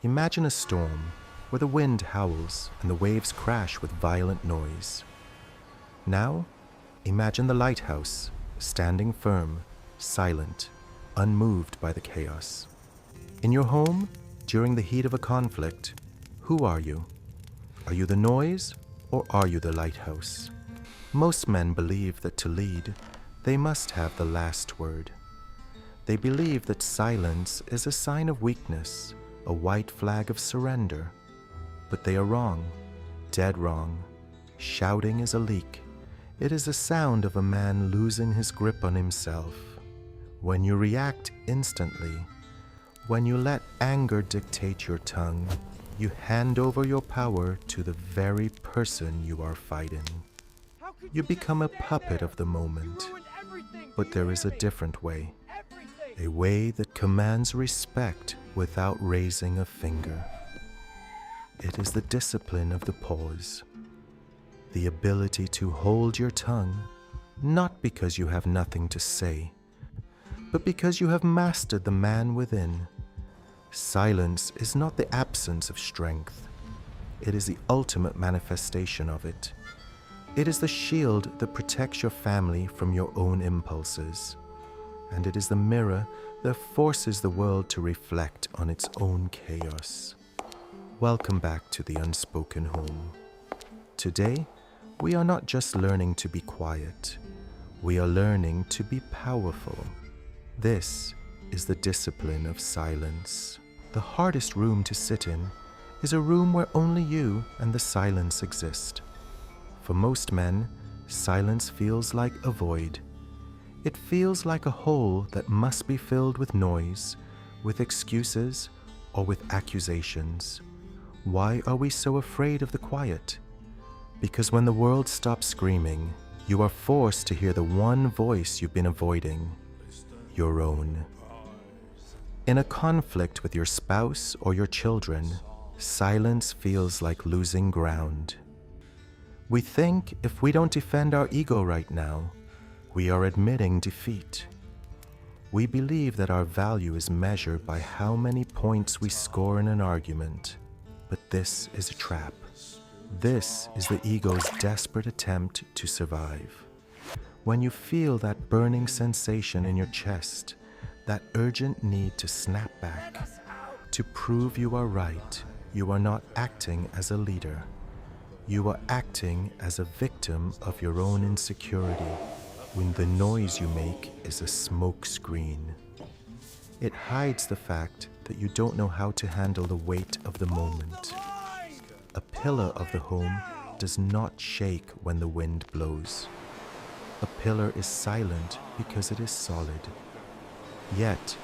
Imagine a storm where the wind howls and the waves crash with violent noise. Now, imagine the lighthouse, standing firm, silent, unmoved by the chaos. In your home, during the heat of a conflict, who are you? Are you the noise, or are you the lighthouse? Most men believe that to lead, they must have the last word. They believe that silence is a sign of weakness, a white flag of surrender. But they are wrong, dead wrong. Shouting is a leak. It is a sound of a man losing his grip on himself. When you react instantly, when you let anger dictate your tongue, you hand over your power to the very person you are fighting. You become a puppet of the moment. But there is a different way. A way that commands respect without raising a finger. It is the discipline of the pause. The ability to hold your tongue, not because you have nothing to say, but because you have mastered the man within. Silence is not the absence of strength. It is the ultimate manifestation of it. It is the shield that protects your family from your own impulses. And it is the mirror that forces the world to reflect on its own chaos. Welcome back to the Unspoken home. Today, we are not just learning to be quiet. We are learning to be powerful. This is the discipline of silence. The hardest room to sit in is a room where only you and the silence exist. For most men, silence feels like a void. It feels like a hole that must be filled with noise, with excuses, or with accusations. Why are we so afraid of the quiet? Because when the world stops screaming, you are forced to hear the one voice you've been avoiding, your own. In a conflict with your spouse or your children, silence feels like losing ground. We think if we don't defend our ego right now, we are admitting defeat. We believe that our value is measured by how many points we score in an argument. But this is a trap. This is the ego's desperate attempt to survive. When you feel that burning sensation in your chest, that urgent need to snap back, to prove you are right, you are not acting as a leader. You are acting as a victim of your own insecurity. When the noise you make is a smoke screen. It hides the fact that you don't know how to handle the weight of the moment. A pillar of the home does not shake when the wind blows. A pillar is silent because it is solid. Yet,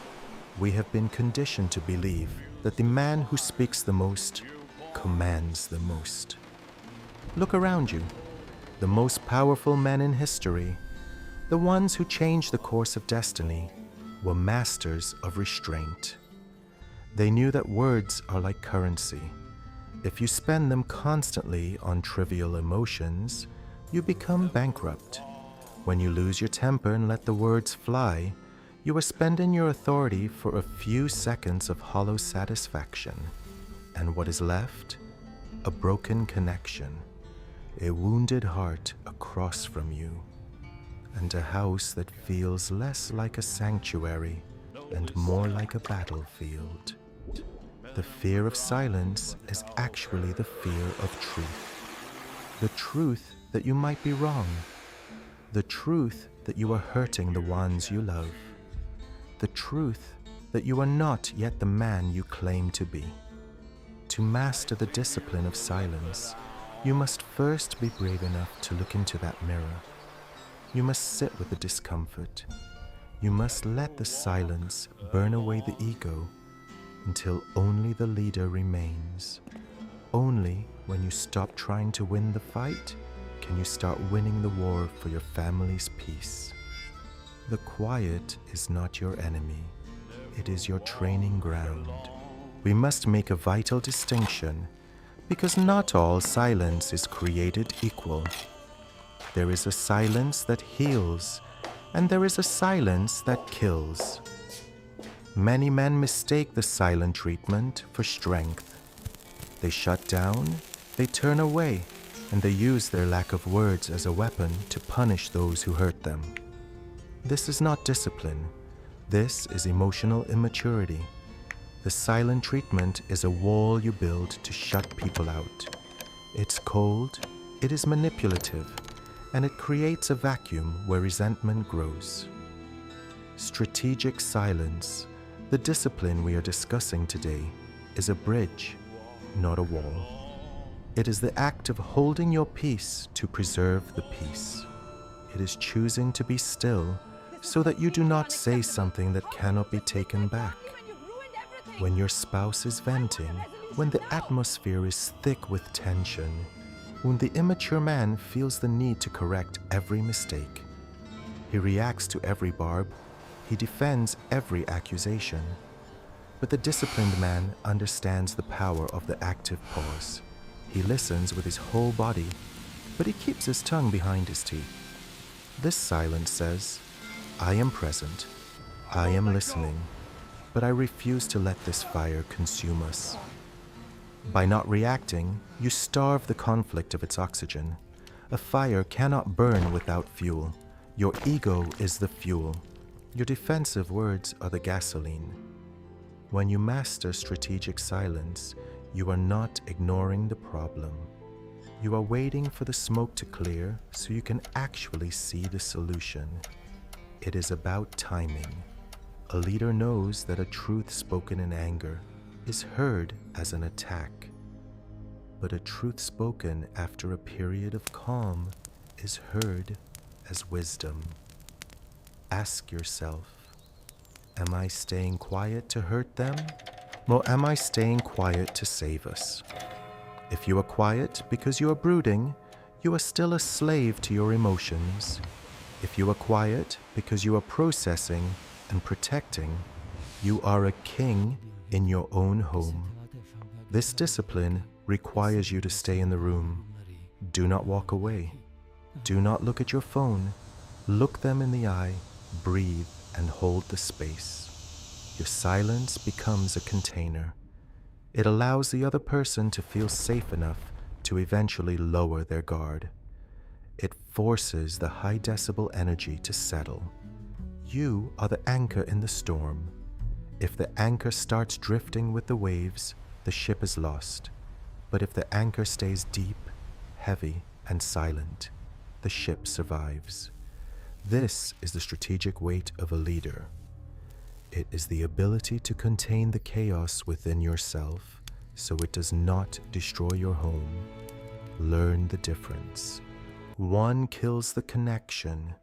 we have been conditioned to believe that the man who speaks the most commands the most. Look around you. The most powerful men in history, the ones who changed the course of destiny, were masters of restraint. They knew that words are like currency. If you spend them constantly on trivial emotions, you become bankrupt. When you lose your temper and let the words fly, you are spending your authority for a few seconds of hollow satisfaction. And what is left? A broken connection, a wounded heart across from you, and a house that feels less like a sanctuary and more like a battlefield. The fear of silence is actually the fear of truth. The truth that you might be wrong. The truth that you are hurting the ones you love. The truth that you are not yet the man you claim to be. To master the discipline of silence, you must first be brave enough to look into that mirror. You must sit with the discomfort. You must let the silence burn away the ego until only the leader remains. Only when you stop trying to win the fight can you start winning the war for your family's peace. The quiet is not your enemy. It is your training ground. We must make a vital distinction because not all silence is created equal. There is a silence that heals, and there is a silence that kills. Many men mistake the silent treatment for strength. They shut down, they turn away, and they use their lack of words as a weapon to punish those who hurt them. This is not discipline. This is emotional immaturity. The silent treatment is a wall you build to shut people out. It's cold, it is manipulative, and it creates a vacuum where resentment grows. Strategic silence, the discipline we are discussing today, is a bridge, not a wall. It is the act of holding your peace to preserve the peace. It is choosing to be still so that you do not say something that cannot be taken back. When your spouse is venting, when the atmosphere is thick with tension, when the immature man feels the need to correct every mistake, he reacts to every barb, he defends every accusation. But the disciplined man understands the power of the active pause. He listens with his whole body, but he keeps his tongue behind his teeth. This silence says, I am present, I am listening, but I refuse to let this fire consume us. By not reacting, you starve the conflict of its oxygen. A fire cannot burn without fuel. Your ego is the fuel. Your defensive words are the gasoline. When you master strategic silence, you are not ignoring the problem. You are waiting for the smoke to clear so you can actually see the solution. It is about timing. A leader knows that a truth spoken in anger is heard as an attack, but a truth spoken after a period of calm is heard as wisdom. Ask yourself, am I staying quiet to hurt them, or am I staying quiet to save us? If you are quiet because you are brooding, you are still a slave to your emotions. If you are quiet because you are processing and protecting, you are a king in your own home. This discipline requires you to stay in the room. Do not walk away. Do not look at your phone. Look them in the eye, breathe, and hold the space. Your silence becomes a container. It allows the other person to feel safe enough to eventually lower their guard. It forces the high decibel energy to settle. You are the anchor in the storm. If the anchor starts drifting with the waves, the ship is lost. But if the anchor stays deep, heavy, and silent, the ship survives. This is the strategic weight of a leader. It is the ability to contain the chaos within yourself so it does not destroy your home. Learn the difference. One kills the connection,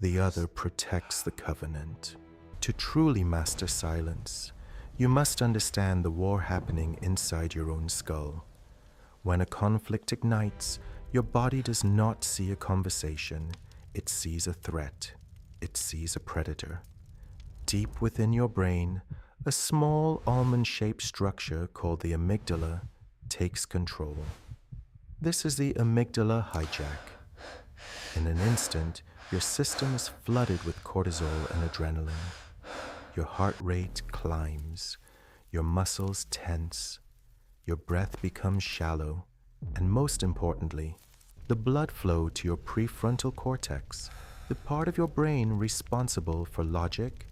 the other protects the covenant. To truly master silence, you must understand the war happening inside your own skull. When a conflict ignites, your body does not see a conversation. It sees a threat. It sees a predator. Deep within your brain, a small almond-shaped structure called the amygdala takes control. This is the amygdala hijack. In an instant, your system is flooded with cortisol and adrenaline. Your heart rate climbs. Your muscles tense. Your breath becomes shallow. And most importantly, the blood flow to your prefrontal cortex, the part of your brain responsible for logic,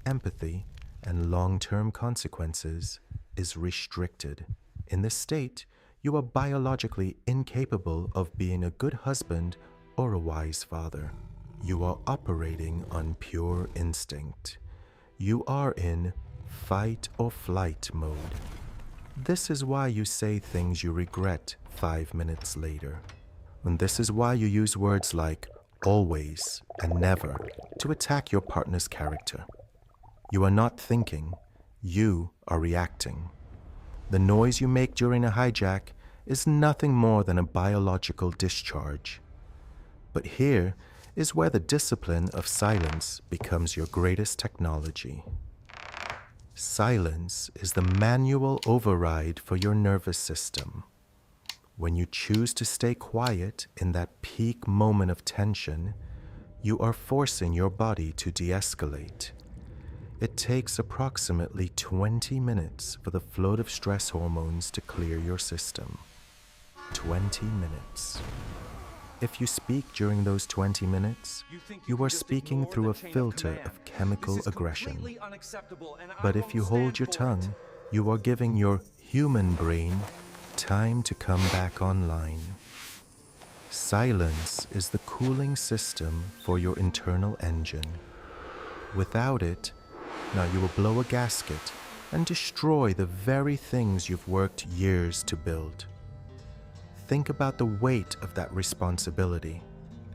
empathy, and long-term consequences, is restricted. In this state, you are biologically incapable of being a good husband or a wise father. You are operating on pure instinct. You are in fight or flight mode. This is why you say things you regret 5 minutes later. And this is why you use words like always and never to attack your partner's character. You are not thinking, you are reacting. The noise you make during a hijack is nothing more than a biological discharge. But here is where the discipline of silence becomes your greatest technology. Silence is the manual override for your nervous system. When you choose to stay quiet in that peak moment of tension, you are forcing your body to de-escalate. It takes approximately 20 minutes for the flood of stress hormones to clear your system. 20 minutes. If you speak during those 20 minutes, you are speaking through a filter of chemical aggression. But if you hold your tongue, you are giving your human brain time to come back online. Silence is the cooling system for your internal engine. Without it, now you will blow a gasket and destroy the very things you've worked years to build. Think about the weight of that responsibility.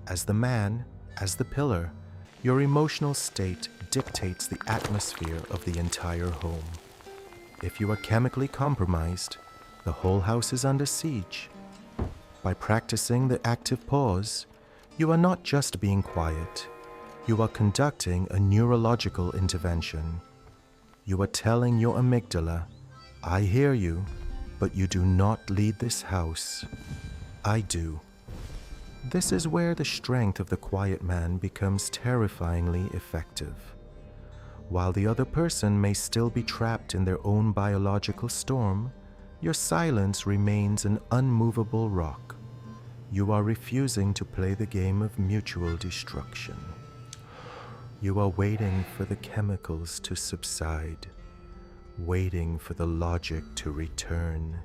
As the man, as the pillar, your emotional state dictates the atmosphere of the entire home. If you are chemically compromised, the whole house is under siege. By practicing the active pause, you are not just being quiet. You are conducting a neurological intervention. You are telling your amygdala, I hear you, but you do not lead this house. I do. This is where the strength of the quiet man becomes terrifyingly effective. While the other person may still be trapped in their own biological storm, your silence remains an unmovable rock. You are refusing to play the game of mutual destruction. You are waiting for the chemicals to subside, waiting for the logic to return,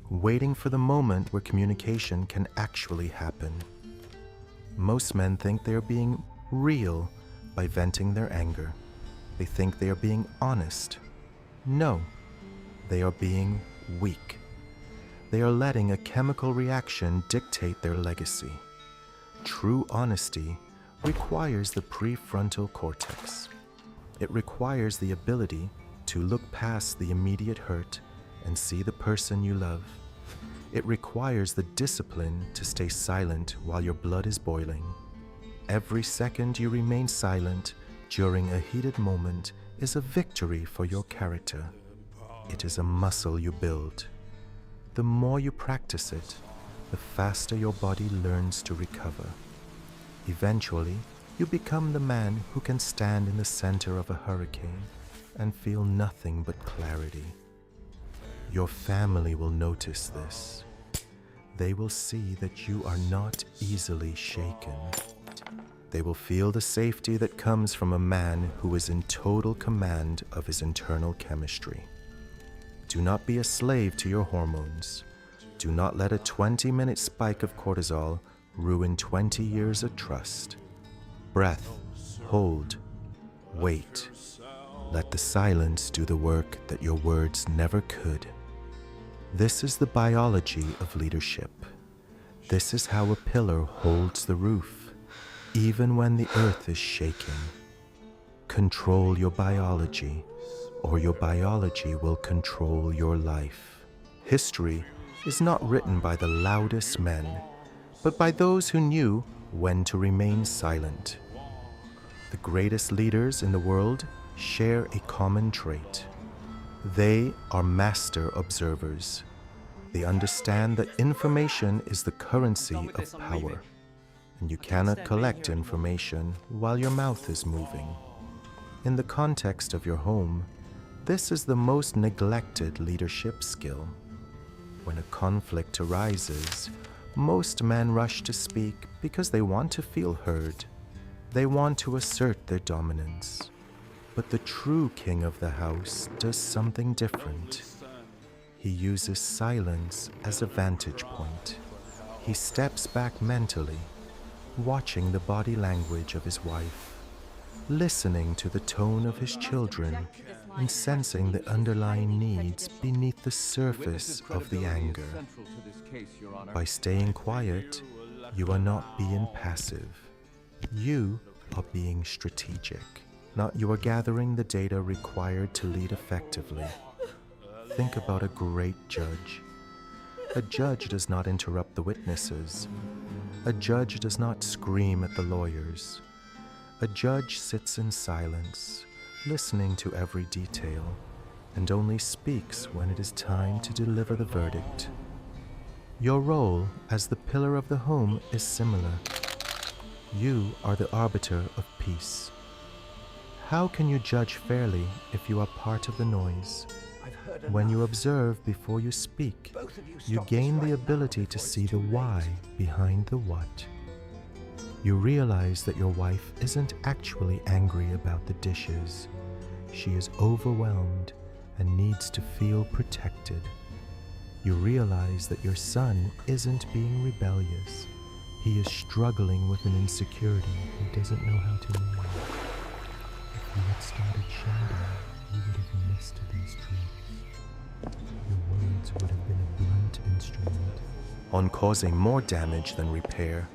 waiting for the moment where communication can actually happen. Most men think they are being real by venting their anger. They think they are being honest. No, they are being weak. They are letting a chemical reaction dictate their legacy. True honesty requires the prefrontal cortex. It requires the ability to look past the immediate hurt and see the person you love. It requires the discipline to stay silent while your blood is boiling. Every second you remain silent during a heated moment is a victory for your character. It is a muscle you build. The more you practice it, the faster your body learns to recover. Eventually, you become the man who can stand in the center of a hurricane and feel nothing but clarity. Your family will notice this. They will see that you are not easily shaken. They will feel the safety that comes from a man who is in total command of his internal chemistry. Do not be a slave to your hormones. Do not let a 20-minute spike of cortisol ruin 20 years of trust. Breath, hold, wait. Let the silence do the work that your words never could. This is the biology of leadership. This is how a pillar holds the roof, even when the earth is shaking. Control your biology, or your biology will control your life. History is not written by the loudest men, but by those who knew when to remain silent. The greatest leaders in the world share a common trait. They are master observers. They understand that information is the currency of power, and you cannot collect information while your mouth is moving. In the context of your home, this is the most neglected leadership skill. When a conflict arises, most men rush to speak because they want to feel heard. They want to assert their dominance. But the true king of the house does something different. He uses silence as a vantage point. He steps back mentally, watching the body language of his wife, listening to the tone of his children, and sensing the underlying needs beneath the surface of the anger. By staying quiet, you are not being passive. You are being strategic. Not you are gathering the data required to lead effectively. Think about a great judge. A judge does not interrupt the witnesses. A judge does not scream at the lawyers. A judge sits in silence, listening to every detail, and only speaks when it is time to deliver the verdict. Your role as the pillar of the home is similar. You are the arbiter of peace. How can you judge fairly if you are part of the noise? When you observe before you speak, you gain the ability to see the why behind the what. You realize that your wife isn't actually angry about the dishes. She is overwhelmed and needs to feel protected. You realize that your son isn't being rebellious. He is struggling with an insecurity he doesn't know how to name. If you had started shouting, you would have missed these truths. Your words would have been a blunt instrument. On causing more damage than repair,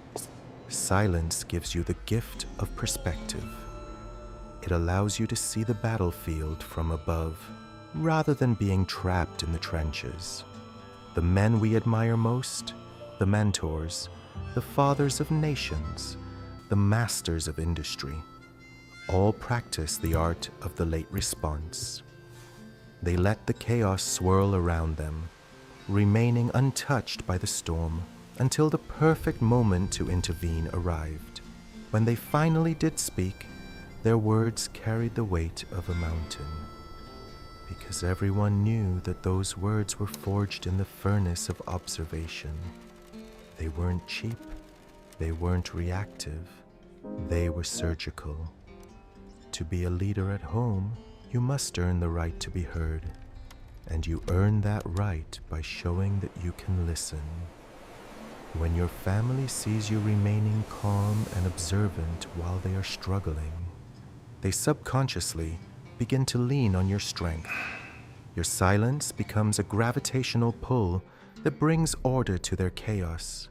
silence gives you the gift of perspective. It allows you to see the battlefield from above, rather than being trapped in the trenches. The men we admire most, the mentors, the fathers of nations, the masters of industry, all practice the art of the late response. They let the chaos swirl around them, remaining untouched by the storm until the perfect moment to intervene arrived. When they finally did speak, their words carried the weight of a mountain, because everyone knew that those words were forged in the furnace of observation. They weren't cheap, they weren't reactive, they were surgical. To be a leader at home, you must earn the right to be heard, and you earn that right by showing that you can listen. When your family sees you remaining calm and observant while they are struggling, they subconsciously begin to lean on your strength. Your silence becomes a gravitational pull that brings order to their chaos.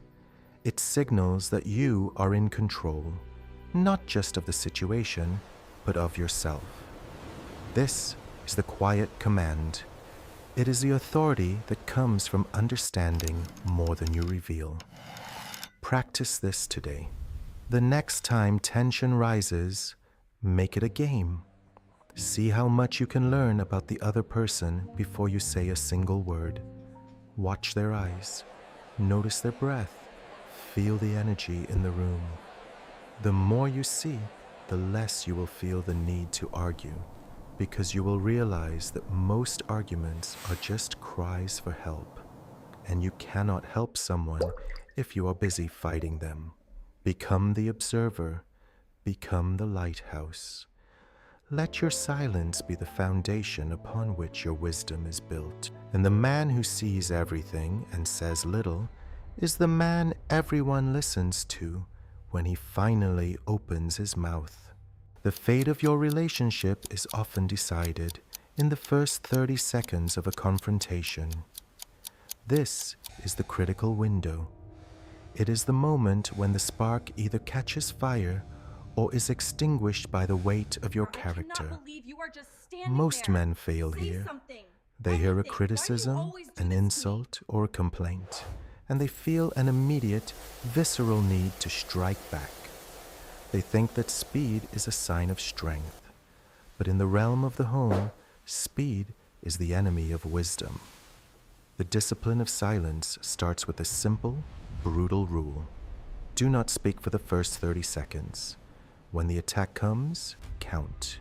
It signals that you are in control, not just of the situation, but of yourself. This is the quiet command. It is the authority that comes from understanding more than you reveal. Practice this today. The next time tension rises, make it a game. See how much you can learn about the other person before you say a single word. Watch their eyes. Notice their breath. Feel the energy in the room. The more you see, the less you will feel the need to argue, because you will realize that most arguments are just cries for help, and you cannot help someone if you are busy fighting them. Become the observer. Become the lighthouse. Let your silence be the foundation upon which your wisdom is built. And the man who sees everything and says little is the man everyone listens to when he finally opens his mouth. The fate of your relationship is often decided in the first 30 seconds of a confrontation. This is the critical window. It is the moment when the spark either catches fire or is extinguished by the weight of your character. Most men fail here. They hear a criticism, an insult, or a complaint, and they feel an immediate, visceral need to strike back. They think that speed is a sign of strength, but in the realm of the home, speed is the enemy of wisdom. The discipline of silence starts with a simple, brutal rule. Do not speak for the first 30 seconds. When the attack comes, count.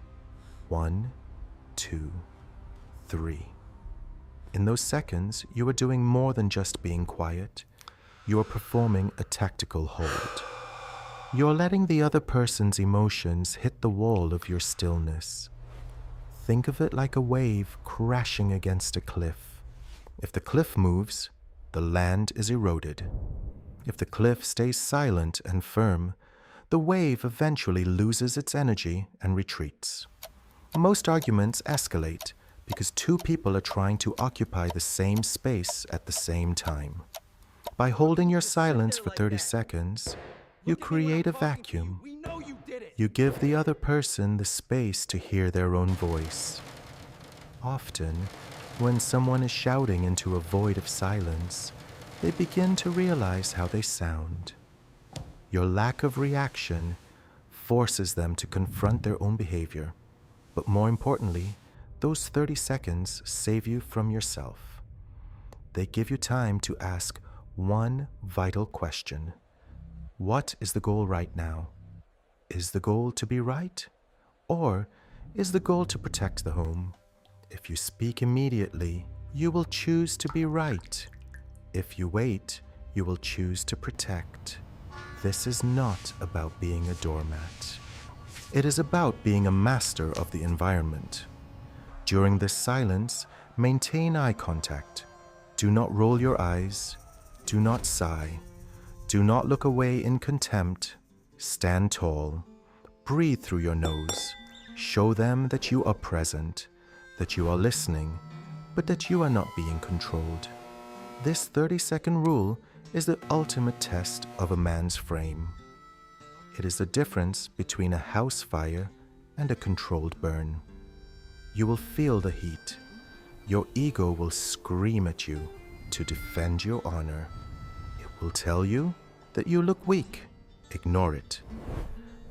1, 2, 3. In those seconds, you are doing more than just being quiet. You are performing a tactical hold. You are letting the other person's emotions hit the wall of your stillness. Think of it like a wave crashing against a cliff. If the cliff moves, the land is eroded. If the cliff stays silent and firm, the wave eventually loses its energy and retreats. Most arguments escalate because two people are trying to occupy the same space at the same time. By holding your silence for 30 seconds, you create a vacuum. You give the other person the space to hear their own voice. Often, when someone is shouting into a void of silence, they begin to realize how they sound. Your lack of reaction forces them to confront their own behavior, but more importantly, those 30 seconds save you from yourself. They give you time to ask one vital question. What is the goal right now? Is the goal to be right? Or Is the goal to protect the home? If you speak immediately, you will choose to be right. If you wait, you will choose to protect. This is not about being a doormat. It is about being a master of the environment. During this silence, maintain eye contact. Do not roll your eyes. Do not sigh. Do not look away in contempt. Stand tall. Breathe through your nose. Show them that you are present, that you are listening, but that you are not being controlled. This 30-second rule is the ultimate test of a man's frame. It is the difference between a house fire and a controlled burn. You will feel the heat. Your ego will scream at you to defend your honor. It will tell you that you look weak. Ignore it.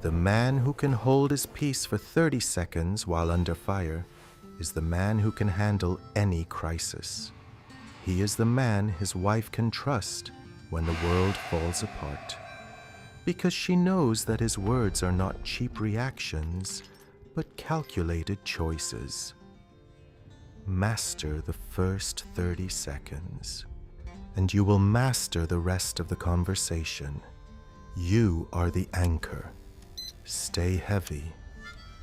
The man who can hold his peace for 30 seconds while under fire is the man who can handle any crisis. He is the man his wife can trust when the world falls apart, because she knows that his words are not cheap reactions, but calculated choices. Master the first 30 seconds, and you will master the rest of the conversation. You are the anchor. Stay heavy.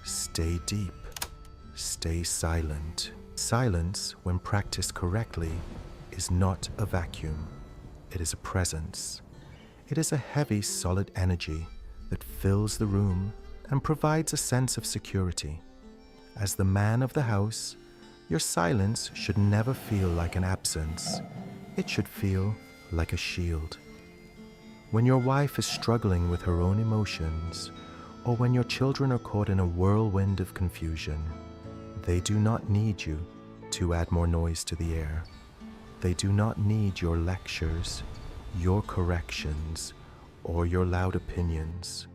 Stay deep. Stay silent. Silence, when practiced correctly, is not a vacuum. It is a presence. It is a heavy, solid energy that fills the room and provides a sense of security. As the man of the house, your silence should never feel like an absence. It should feel like a shield. When your wife is struggling with her own emotions, or when your children are caught in a whirlwind of confusion, they do not need you to add more noise to the air. They do not need your lectures, your corrections, or your loud opinions.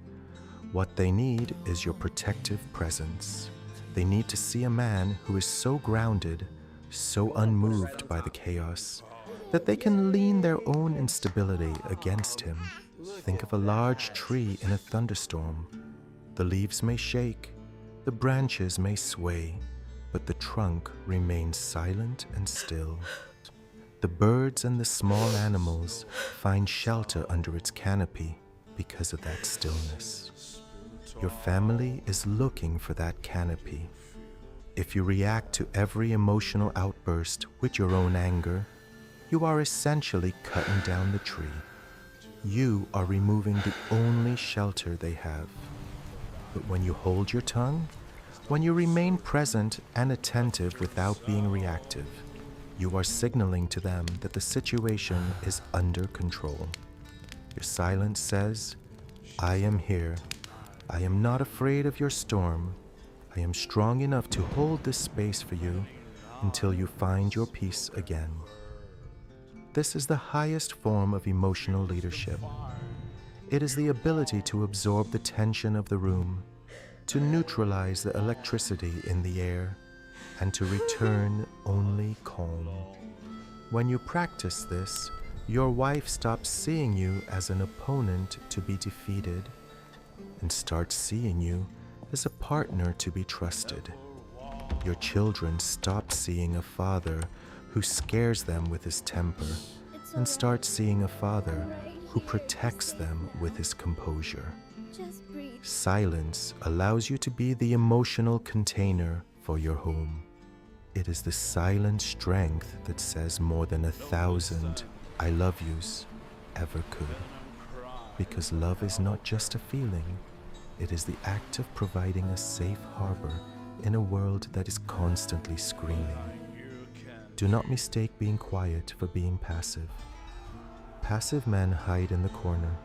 What they need is your protective presence. They need to see a man who is so grounded, so unmoved by the chaos, that they can lean their own instability against him. Think of a large tree in a thunderstorm. The leaves may shake, the branches may sway, but the trunk remains silent and still. The birds and the small animals find shelter under its canopy because of that stillness. Your family is looking for that canopy. If you react to every emotional outburst with your own anger, you are essentially cutting down the tree. You are removing the only shelter they have. But when you hold your tongue, when you remain present and attentive without being reactive, you are signaling to them that the situation is under control. Your silence says, I am here. I am not afraid of your storm. I am strong enough to hold this space for you until you find your peace again. This is the highest form of emotional leadership. It is the ability to absorb the tension of the room, to neutralize the electricity in the air, and to return only calm. When you practice this, your wife stops seeing you as an opponent to be defeated and starts seeing you as a partner to be trusted. Your children stop seeing a father who scares them with his temper and start seeing a father who protects them with his composure. Silence allows you to be the emotional container for your home. It is the silent strength that says more than 1,000 I love yous ever could. Because love is not just a feeling, it is the act of providing a safe harbor in a world that is constantly screaming. Do not mistake being quiet for being passive. Passive men hide in the corner.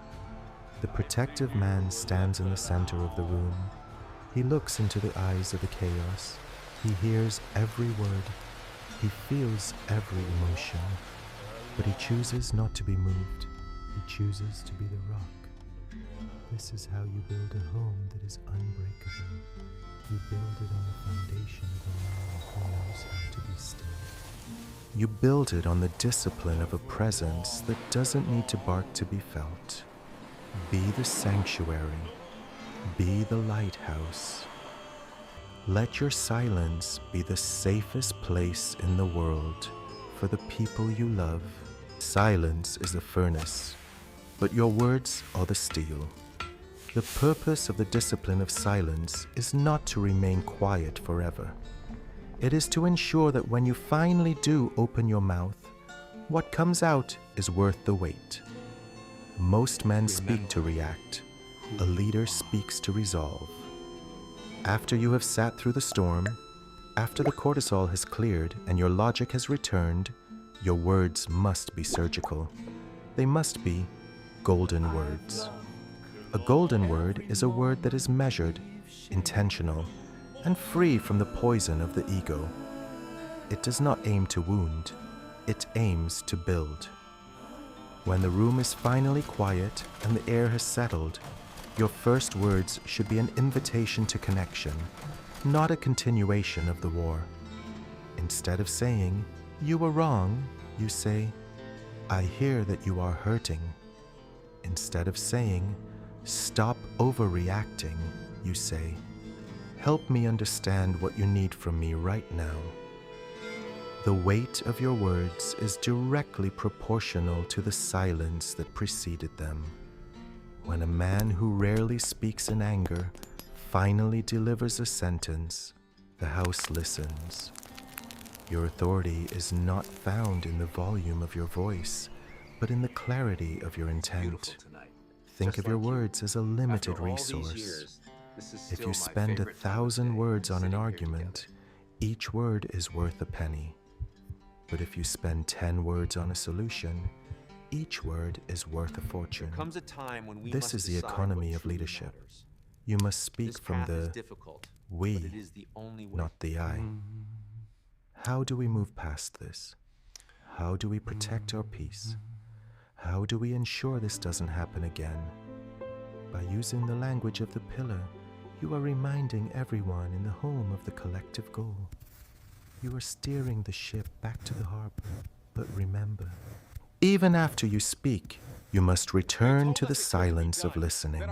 The protective man stands in the center of the room. He looks into the eyes of the chaos. He hears every word. He feels every emotion. But he chooses not to be moved. He chooses to be the rock. This is how you build a home that is unbreakable. You build it on the foundation of a man who knows how to be still. You build it on the discipline of a presence that doesn't need to bark to be felt. Be the sanctuary. Be the lighthouse. Let your silence be the safest place in the world for the people you love. Silence is the furnace, but your words are the steel. The purpose of the discipline of silence is not to remain quiet forever. It is to ensure that when you finally do open your mouth, what comes out is worth the wait. Most men speak to react. A leader speaks to resolve. After you have sat through the storm, after the cortisol has cleared and your logic has returned, your words must be surgical. They must be golden words. A golden word is a word that is measured, intentional, and free from the poison of the ego. It does not aim to wound, it aims to build. When the room is finally quiet and the air has settled, your first words should be an invitation to connection, not a continuation of the war. Instead of saying, "You were wrong," you say, "I hear that you are hurting." Instead of saying, "Stop overreacting," you say, "Help me understand what you need from me right now." The weight of your words is directly proportional to the silence that preceded them. When a man who rarely speaks in anger finally delivers a sentence, the house listens. Your authority is not found in the volume of your voice, but in the clarity of your intent. Think of your words as a limited resource. If you spend 1,000 words on an argument, each word is worth a penny. But if you spend 10 words on a solution, each word is worth a fortune. This is the economy of leadership. You must speak from the we, not the I. How do we move past this? How do we protect our peace? How do we ensure this doesn't happen again? By using the language of the pillar, you are reminding everyone in the home of the collective goal. You are steering the ship back to the harbor. But remember, even after you speak, you must return to the silence of listening.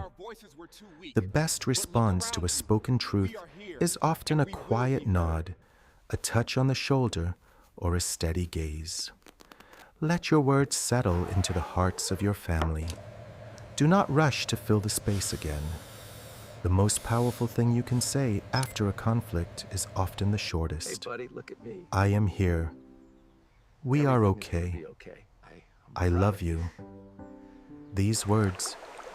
The best response to a spoken truth is often a quiet nod, a touch on the shoulder, or a steady gaze. Let your words settle into the hearts of your family. Do not rush to fill the space again. The most powerful thing you can say after a conflict is often the shortest. Hey buddy, look at me. I am here. We are okay. I love you. These words,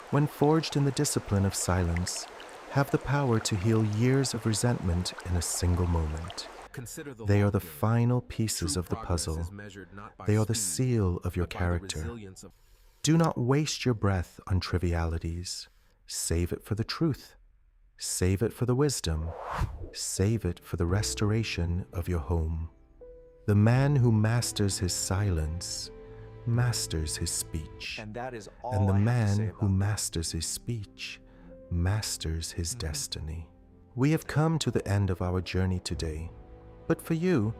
when forged in the discipline of silence, have the power to heal years of resentment in a single moment. They are the final pieces of the puzzle. They are the seal of your character. Do not waste your breath on trivialities. Save it for the truth. Save it for the wisdom. Save it for the restoration of your home. The man who masters his silence masters his speech. And the man who masters his speech masters his destiny. We have come to the end of our journey today. But for you,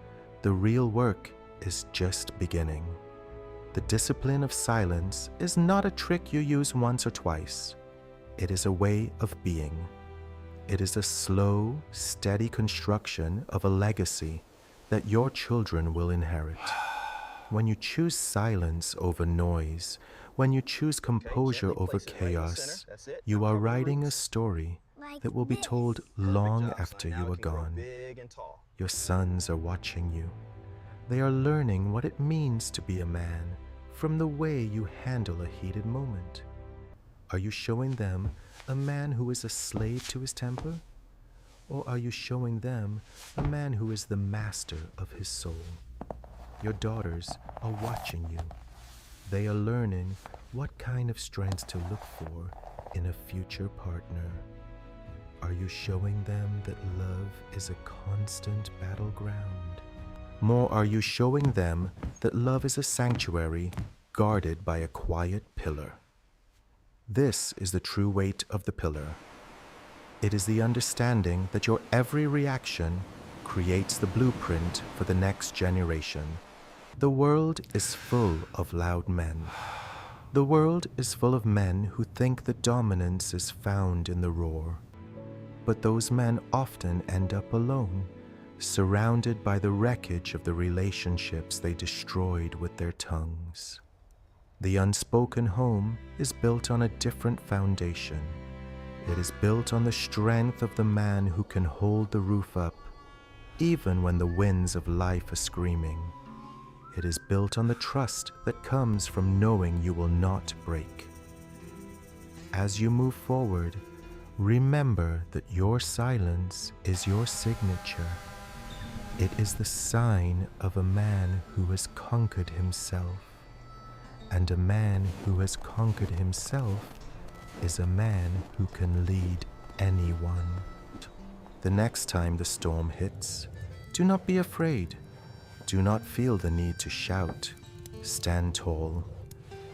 the real work is just beginning. The discipline of silence is not a trick you use once or twice. It is a way of being. It is a slow, steady construction of a legacy that your children will inherit. When you choose silence over noise, when you choose composure over chaos, you are writing a story that will be told long after you are gone. Your sons are watching you. They are learning what it means to be a man from the way you handle a heated moment. Are you showing them a man who is a slave to his temper? Or are you showing them a man who is the master of his soul? Your daughters are watching you. They are learning what kind of strengths to look for in a future partner. Are you showing them that love is a constant battleground? More, are you showing them that love is a sanctuary guarded by a quiet pillar? This is the true weight of the pillar. It is the understanding that your every reaction creates the blueprint for the next generation. The world is full of loud men. The world is full of men who think that dominance is found in the roar. But those men often end up alone, surrounded by the wreckage of the relationships they destroyed with their tongues. The unspoken home is built on a different foundation. It is built on the strength of the man who can hold the roof up, even when the winds of life are screaming. It is built on the trust that comes from knowing you will not break. As you move forward, remember that your silence is your signature. It is the sign of a man who has conquered himself. And a man who has conquered himself is a man who can lead anyone. The next time the storm hits, do not be afraid. Do not feel the need to shout. Stand tall,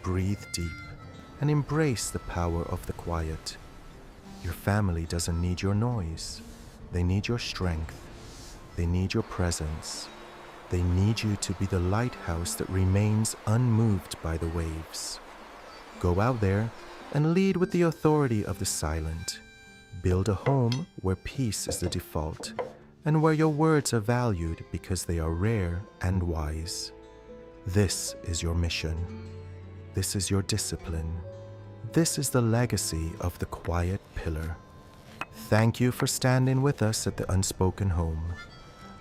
breathe deep, and embrace the power of the quiet. Your family doesn't need your noise. They need your strength. They need your presence. They need you to be the lighthouse that remains unmoved by the waves. Go out there and lead with the authority of the silent. Build a home where peace is the default, and where your words are valued because they are rare and wise. This is your mission. This is your discipline. This is the legacy of the quiet pillar. Thank you for standing with us at the Unspoken home.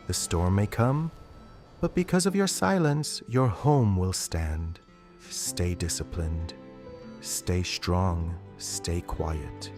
The storm may come, but because of your silence, your home will stand. Stay disciplined. Stay strong. Stay quiet.